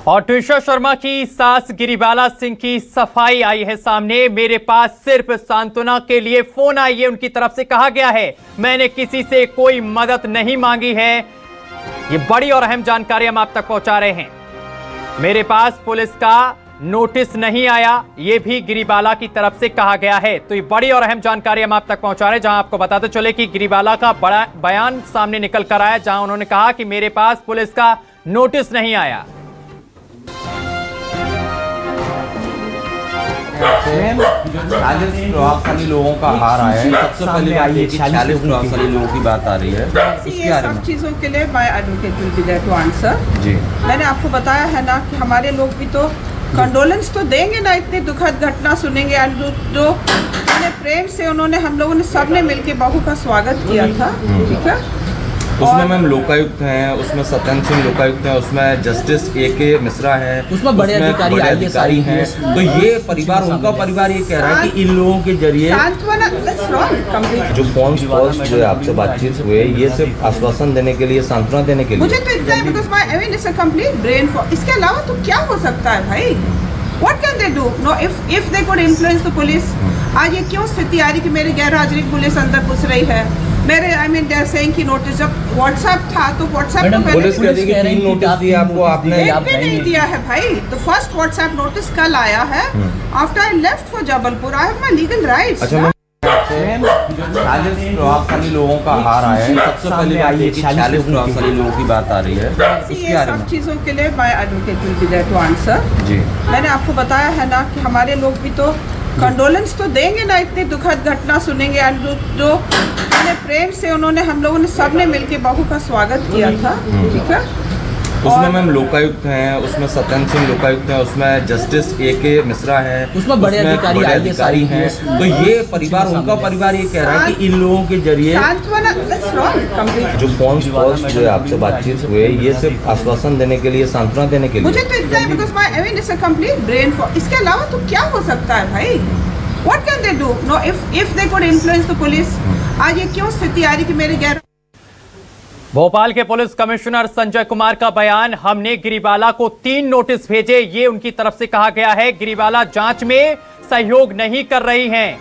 और ट्विशा शर्मा की सास गिरिबाला सिंह की सफाई आई है सामने। मेरे पास सिर्फ सांत्वना के लिए फोन आई है, उनकी तरफ से कहा गया है मैंने किसी से कोई मदद नहीं मांगी है। ये बड़ी और अहम जानकारी हम आप तक पहुंचा रहे हैं। मेरे पास पुलिस का नोटिस नहीं आया, ये भी गिरिबाला की तरफ से कहा गया है। तो ये बड़ी और अहम जानकारी हम आप तक पहुंचा रहे हैं, जहां आपको बताते चले कि गिरिबाला का बड़ा बयान सामने निकल कर आया, जहां उन्होंने कहा कि मेरे पास पुलिस का नोटिस नहीं आया। 40 प्रभावशाली लोगों का हार आया है। सबसे पहली बात ये कि 40 प्रभावशाली लोगों की बात आ रही है। ये सब चीज़ों के लिए my advocate will be there to answer. जी, मैंने आपको बताया है ना कि हमारे लोग भी तो कंडोलेंस तो देंगे ना, इतनी दुखद घटना सुनेंगे। जो प्रेम से उन्होंने हम लोगों ने सबने मिलके बहू का स्वागत किया था, ठीक है। उसमें मैम लोकायुक्त हैं, उसमें सत्यन सिंह लोकायुक्त हैं, उसमें जस्टिस A.K. मिश्रा है, उसमें बड़े अधिकारी हैं। तो ये परिवार, उनका परिवार ये कह रहा है कि इन लोगों के जरिए जो फोन कॉल्स जो आपसे बातचीत हुए, ये सिर्फ आश्वासन देने के लिए, सांत्वना देने के लिए। मुझे तो इतना है because my I mean it's a complete brain fog. इसके अलावा तो क्या हो सकता है भाई? What can they do? No, if they could influence the police, आज ये क्यों स्थिति आ रही कि मेरी गैर हाजिरी पुलिस अंदर घुस रही है? मेरे I mean they are saying कि नोटिस, जब व्हाट्सएप था तो व्हाट्सएप तो पुलिस कह रही है कि 3 नोटिस दिए आपको, आपने नहीं दिया है भाई। तो फर्स्ट व्हाट्सएप नोटिस कल आया है after I left for Jabalpur. I have my legal rights. अच्छा, 40 प्रभावशाली लोगों का हार आया है। सबसे पहली बात ये कि 40 प्रभावशाली लोगों की बात आ रही है। ये सब चीज़ों के लिए my advocate will be there to answer. जी, मैंने आपको बताया है ना कि हमारे लोग भी तो कंडोलेंस तो देंगे ना, इतनी दुखद घटना सुनेंगे। जो प्रेम से उन्होंने हम लोगों ने सबने मिलके बहू का स्वागत किया था, ठीक है। उसमें मैम लोकायुक्त हैं, उसमें सत्यन सिंह लोकायुक्त हैं, उसमें जस्टिस A.K. मिश्रा है, उसमें बड़े अधिकारी हैं। तो ये परिवार, उनका परिवार ये कह रहा है कि इन लोगों के जरिए जो फोन कॉल्स जो आपसे बातचीत हुए, ये सिर्फ आश्वासन देने के लिए, सांत्वना देने के लिए। मुझे तो इतना है because my I mean it's a complete brain fog. इसके अलावा तो क्या हो सकता है भाई? What can they do? No, if they could influence the police, आज ये क्यों स्थिति आ रही कि मेरे गैर। भोपाल के पुलिस कमिश्नर संजय कुमार का बयान, हमने गिरिबाला को 3 नोटिस भेजे, ये उनकी तरफ से कहा गया है। गिरिबाला जांच में सहयोग नहीं कर रही हैं।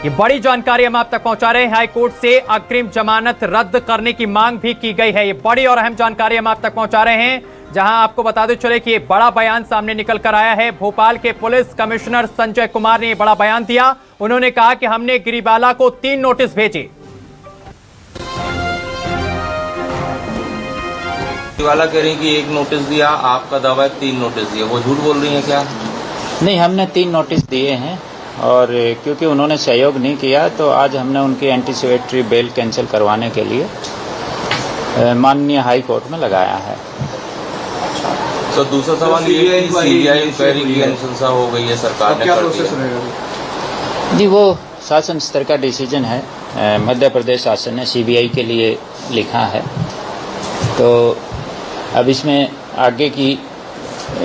ये बड़ी जानकारी हम आप तक पहुंचा रहे हैं। हाईकोर्ट से अग्रिम जमानत रद्द करने की मांग भी की गई है। ये बड़ी और अहम जानकारी हम आप तक पहुंचा रहे हैं, जहां आपको बताते चले कि ये बड़ा बयान सामने निकल कर आया है। भोपाल के पुलिस कमिश्नर संजय कुमार ने बड़ा बयान दिया। उन्होंने कहा कि हमने गिरिबाला को 3 नोटिस भेजे। गिरिबाला कह रही कि 1 नोटिस दिया, आपका दावा है 3 नोटिस दिए, वो झूठ बोल रही हैं क्या? नहीं, हमने 3 नोटिस दिए हैं और क्योंकि उन्होंने सहयोग नहीं किया तो आज हमने उनकी एंटीसिपेटरी बेल कैंसिल करवाने के लिए माननीय हाई कोर्ट में लगाया है। तो दूसरा सवाल ये है कि CBI इंक्वायरी की अनुशंसा हो गई है, सरकार ने कर दिया। जी, वो शासन स्तर का डिसीजन है। मध्य प्रदेश शासन ने CBI के लिए लिखा है, तो अब इसमें आगे की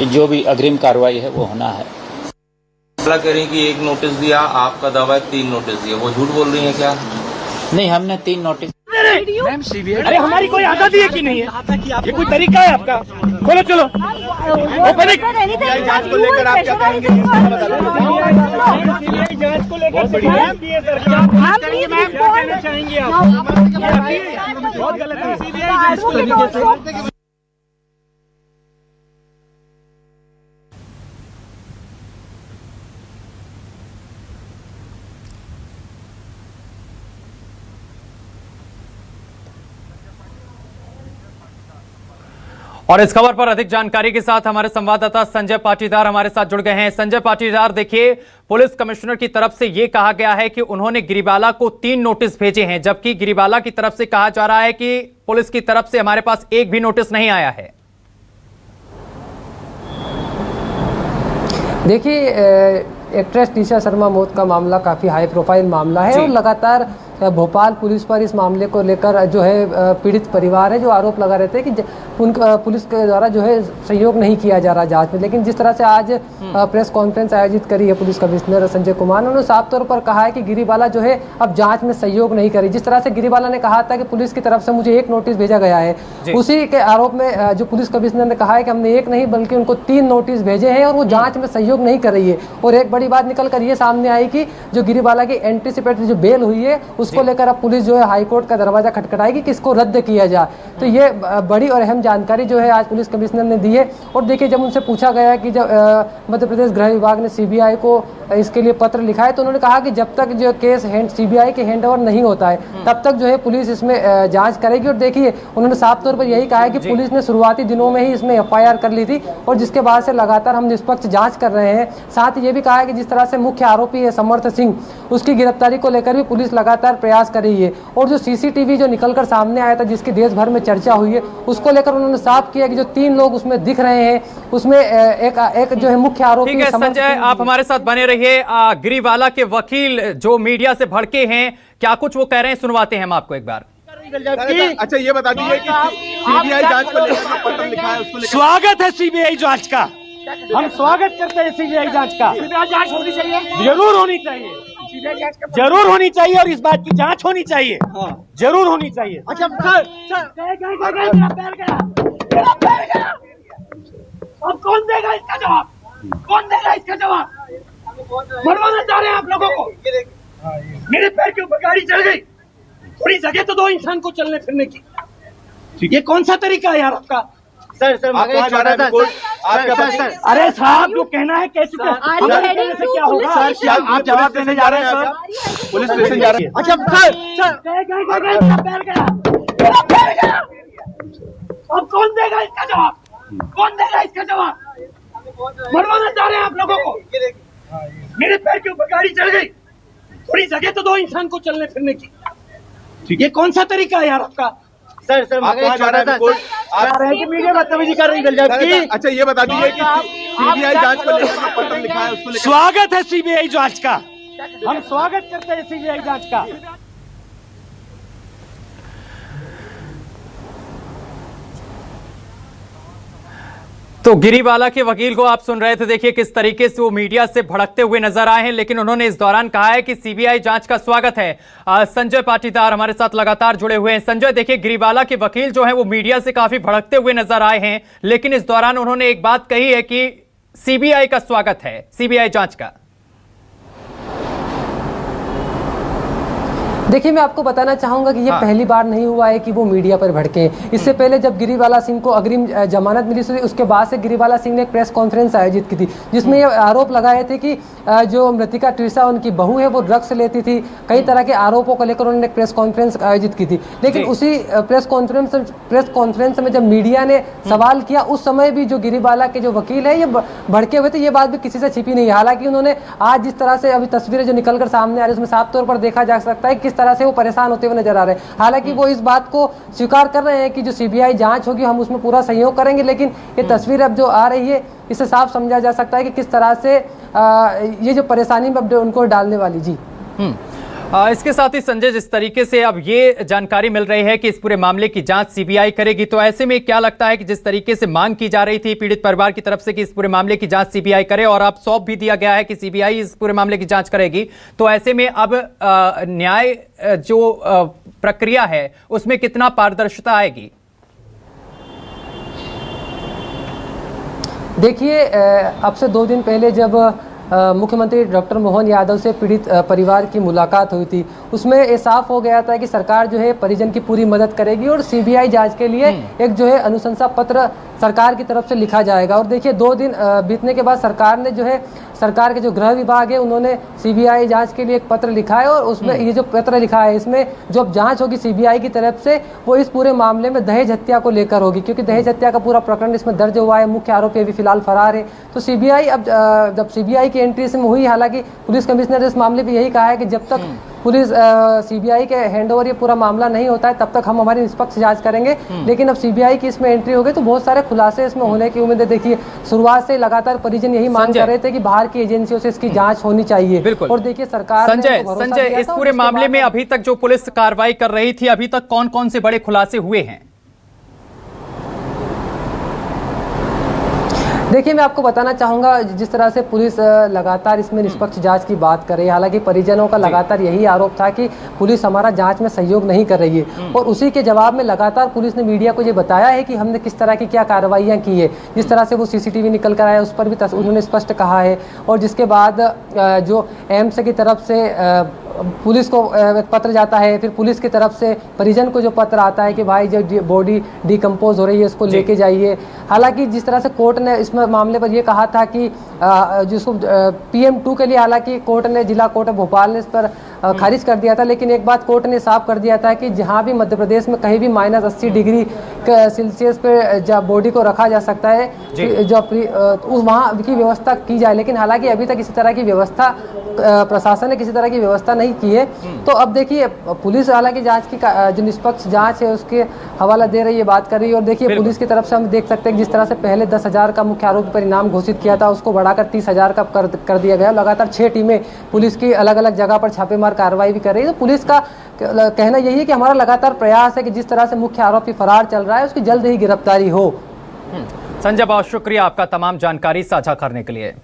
जो भी अग्रिम कार्रवाई है वो होना है। कह रही कि 1 नोटिस दिया, आपका दावा है 3 नोटिस दिए, वो झूठ बोल रही हैं क्या? नहीं, हमने 3 नोटिस। मैम CBI, अरे हमारी कोई आदत ही है कि नहीं है? ये कोई तरीका है आपका? खोलो, चलो। जांच को लेकर आप क्या कहेंगे? जांच को लेकर चाहेंगे आप? बहुत गलत है। CBI और इस खबर पर अधिक जानकारी के साथ हमारे संवाददाता संजय पाटीदार हमारे साथ जुड़ गए हैं। संजय पाटीदार, देखिए, पुलिस कमिश्नर की तरफ से यह कहा गया है कि उन्होंने गिरिबाला को 3 नोटिस भेजे हैं, जबकि गिरिबाला की तरफ से कहा जा रहा है कि पुलिस की तरफ से हमारे पास 1 भी नोटिस नहीं आया है। देखिए, एक्ट्रेस ट्विशा शर्मा मौत का मामला काफ़ी हाई प्रोफाइल मामला है और लगातार भोपाल पुलिस पर इस मामले को लेकर जो है पीड़ित परिवार है जो आरोप लगा रहे थे कि पुलिस के द्वारा जो है सहयोग नहीं किया जा रहा जांच में। लेकिन जिस तरह से आज प्रेस कॉन्फ्रेंस आयोजित करी है पुलिस कमिश्नर संजय कुमार ने, उन्होंने साफ तौर पर कहा है कि गिरीबाला जो है अब जांच में सहयोग नहीं करी। जिस तरह से गिरीबाला ने कहा था कि पुलिस की तरफ से मुझे 1 नोटिस भेजा गया है, उसी के आरोप में जो पुलिस कमिश्नर ने कहा है कि हमने 1 नहीं बल्कि उनको 3 नोटिस भेजे हैं और वो जांच में सहयोग नहीं कर रही है। और एक बड़ी बात निकल कर ये सामने आई कि जो गिरीबाला की एंटीसिपेटरी जो बेल हुई है उसको लेकर अब पुलिस जो है हाईकोर्ट का दरवाजा खटखटाएगी कि इसको रद्द किया जाए। तो ये बड़ी और अहम जानकारी जो है आज पुलिस कमिश्नर ने दी है। और देखिए, जब उनसे पूछा गया कि जब मध्य प्रदेश गृह विभाग ने सीबीआई को इसके लिए पत्र लिखा है, तो उन्होंने कहा कि जब तक जो केस सीबीआई के हैंडओवर नहीं होता है तब तक जो है पुलिस इसमें जांच करेगी। और देखिए, उन्होंने साफ तौर पर यही कहा है कि पुलिस ने शुरुआती दिनों में ही इसमें एफआईआर कर ली थी और जिसके बाद से लगातार हम निष्पक्ष जांच कर रहे हैं। साथ ही ये भी कहा है कि जिस तरह से मुख्य आरोपी है समर्थ सिंह, उसकी गिरफ्तारी को लेकर भी पुलिस लगातार प्रयास कर रही है। और जो सीसीटीवी जो निकलकर सामने आया था जिसकी देश भर में चर्चा हुई है, उसको लेकर उन्होंने साफ किया कि जो 3 लोग उसमें दिख रहे हैं उसमें एक जो है मुख्य आरोपी। ठीक है संजय, आप हमारे साथ बने रहिए। गिरीबाला के वकील जो मीडिया से भड़के हैं, क्या कुछ वो कह रहे हैं, सुनवाते हैं हम आपको एक बार। अच्छा ये बता दीजिए कि सीबीआई जांच को लेकर पत्र लिखा है, उसको स्वागत है सीबीआई जांच का, हम स्वागत करते हैं सीबीआई जांच का। जांच होनी चाहिए, जरूर होनी चाहिए, जरूर होनी चाहिए और इस बात की जांच होनी चाहिए, जरूर होनी चाहिए। अच्छा अब कौन देगा इसका जवाब, कौन देगा इसका जवाब? मरवाना चाह रहे हैं आप लोगों को। मेरे पैर के ऊपर गाड़ी चढ़ गई, थोड़ी जगह तो दो इंसान को चलने फिरने की। ये कौन सा तरीका है यार आपका? सर अरे साहब, जो कहना है कैसे से क्या होगा? आप जवाब देने जा रहे हैं सर, पुलिस स्टेशन जा रहे हैं। अच्छा पैर गया, अब कौन देगा इसका जवाब, कौन देगा इसका जवाब? मरवाना चाह रहे हैं आप लोगों को। मेरे पैर के ऊपर गाड़ी चढ़ गई, थोड़ी जगह तो दो इंसान को चलने फिरने की। ये कौन सा तरीका है यार आपका? सर मीडिया बदतमीजी कर रही है। अच्छा ये बता दीजिए कि सीबीआई जांच को लेकर पत्र लिखा है, उसको स्वागत है सीबीआई जांच का, हम स्वागत करते हैं सीबीआई जांच का। तो गिरीबाला के वकील को आप सुन रहे थे। देखिए किस तरीके से वो मीडिया से भड़कते हुए नजर आए हैं, लेकिन उन्होंने इस दौरान कहा है कि सीबीआई जांच का स्वागत है। संजय पाटीदार हमारे साथ लगातार जुड़े हुए हैं। संजय, देखिए गिरीबाला के वकील जो हैं वो मीडिया से काफी भड़कते हुए नजर आए हैं, लेकिन इस दौरान उन्होंने एक बात कही है कि सीबीआई का स्वागत है, सीबीआई जांच का। देखिए, मैं आपको बताना चाहूंगा कि ये पहली बार नहीं हुआ है कि वो मीडिया पर भड़के। इससे पहले जब गिरीबाला सिंह को अग्रिम जमानत मिली थी, उसके बाद से गिरीबाला सिंह ने एक प्रेस कॉन्फ्रेंस आयोजित की थी जिसमें ये आरोप लगाए थे कि जो मृतिका ट्रिशा उनकी बहू है वो ड्रग्स लेती थी। कई तरह के आरोपों को लेकर उन्होंने एक प्रेस कॉन्फ्रेंस आयोजित की थी। लेकिन उसी प्रेस कॉन्फ्रेंस में जब मीडिया ने सवाल किया, उस समय भी जो गिरीबाला के जो वकील है ये भड़के हुए थे। ये बात भी किसी से छिपी नहीं है। हालांकि उन्होंने आज जिस तरह से अभी तस्वीरें जो निकलकर सामने आ रही है उसमें साफ तौर पर देखा जा सकता है किस तरह से वो परेशान होते हुए नजर आ रहे हैं। हालांकि वो इस बात को स्वीकार कर रहे हैं कि जो सीबीआई जांच होगी हम उसमें पूरा सहयोग करेंगे, लेकिन ये तस्वीर अब जो आ रही है इससे साफ समझा जा सकता है कि किस तरह से ये जो परेशानी में अब उनको डालने वाली। जी इसके साथ ही संजय, जिस तरीके से अब ये जानकारी मिल रही है कि इस पूरे मामले की जांच सीबीआई करेगी, तो ऐसे में क्या लगता है कि जिस तरीके से मांग की जा रही थी पीड़ित परिवार की तरफ से कि इस पूरे मामले की जांच सीबीआई करे और अब सौंप भी दिया गया है कि सीबीआई इस पूरे मामले की जांच करेगी, तो ऐसे में अब न्याय जो प्रक्रिया है उसमें कितना पारदर्शिता आएगी? देखिए, अब से 2 दिन पहले जब मुख्यमंत्री डॉक्टर मोहन यादव से पीड़ित परिवार की मुलाकात हुई थी, उसमें ये साफ हो गया था कि सरकार जो है परिजन की पूरी मदद करेगी और सीबीआई जांच के लिए एक जो है अनुशंसा पत्र सरकार की तरफ से लिखा जाएगा। और देखिए 2 दिन बीतने के बाद सरकार ने जो है, सरकार के जो गृह विभाग है उन्होंने सीबीआई जांच के लिए एक पत्र लिखा है और उसमें ये जो पत्र लिखा है इसमें जो अब जांच होगी सीबीआई की तरफ से वो इस पूरे मामले में दहेज हत्या को लेकर होगी, क्योंकि दहेज हत्या का पूरा प्रकरण इसमें दर्ज हुआ है। मुख्य आरोपी अभी फिलहाल फरार है। तो सीबीआई अब जब सीबीआई की एंट्री इसमें हुई, हालांकि पुलिस कमिश्नर ने इस मामले में यही कहा है कि जब तक पुलिस सीबीआई के हैंडओवर ये पूरा मामला नहीं होता है तब तक हम हमारी निष्पक्ष जांच करेंगे। लेकिन अब सीबीआई की इसमें एंट्री हो गई तो बहुत सारे खुलासे इसमें होने की उम्मीद है। देखिए, शुरुआत से लगातार परिजन यही मांग कर रहे थे कि बाहर की एजेंसियों से इसकी जांच होनी चाहिए। और देखिए सरकार संजय, इस पूरे मामले में अभी तक जो पुलिस कार्रवाई कर रही थी, अभी तक कौन कौन से बड़े खुलासे हुए हैं? देखिए, मैं आपको बताना चाहूँगा, जिस तरह से पुलिस लगातार इसमें निष्पक्ष जांच की बात कर रही है, हालांकि परिजनों का लगातार यही आरोप था कि पुलिस हमारा जांच में सहयोग नहीं कर रही है, और उसी के जवाब में लगातार पुलिस ने मीडिया को ये बताया है कि हमने किस तरह की क्या कार्रवाइयाँ की है। जिस तरह से वो CCTV निकल कर आया, उस पर भी उन्होंने स्पष्ट कहा है। और जिसके बाद जो एम्स की तरफ से पुलिस को पत्र जाता है, फिर पुलिस की तरफ से परिजन को जो पत्र आता है कि भाई जो बॉडी डिकम्पोज हो रही है, इसको लेके जाइए। हालांकि जिस तरह से कोर्ट ने इस मामले पर यह कहा था कि जिसको PM2 के लिए, हालांकि कोर्ट ने, जिला कोर्ट भोपाल ने इस पर खारिज कर दिया था, लेकिन एक बात कोर्ट ने साफ कर दिया था कि जहां भी मध्य प्रदेश में कहीं भी -80 डिग्री सेल्सियस पे बॉडी को रखा जा सकता है, जो वहाँ की व्यवस्था की जाए। लेकिन हालांकि अभी तक किसी तरह की व्यवस्था प्रशासन ने किसी तरह की व्यवस्था नहीं की है। तो अब देखिए, पुलिस हालांकि जांच की जो निष्पक्ष जांच है उसके हवाला दे रही है, बात कर रही है। और देखिए, पुलिस की तरफ से हम देख सकते हैं कि जिस तरह से पहले 10,000 का मुख्य आरोपी पर इनाम घोषित किया था, उसको बढ़ाकर 30,000 का कर दिया गया। लगातार 6 टीमें पुलिस की अलग अलग जगह पर छापेमार कार्रवाई भी कर रही है। तो पुलिस का कहना यही है कि हमारा लगातार प्रयास है कि जिस तरह से मुख्य आरोपी फरार चल रहा है, उसकी जल्द ही गिरफ्तारी हो। संजय, बहुत शुक्रिया आपका तमाम जानकारी साझा करने के लिए।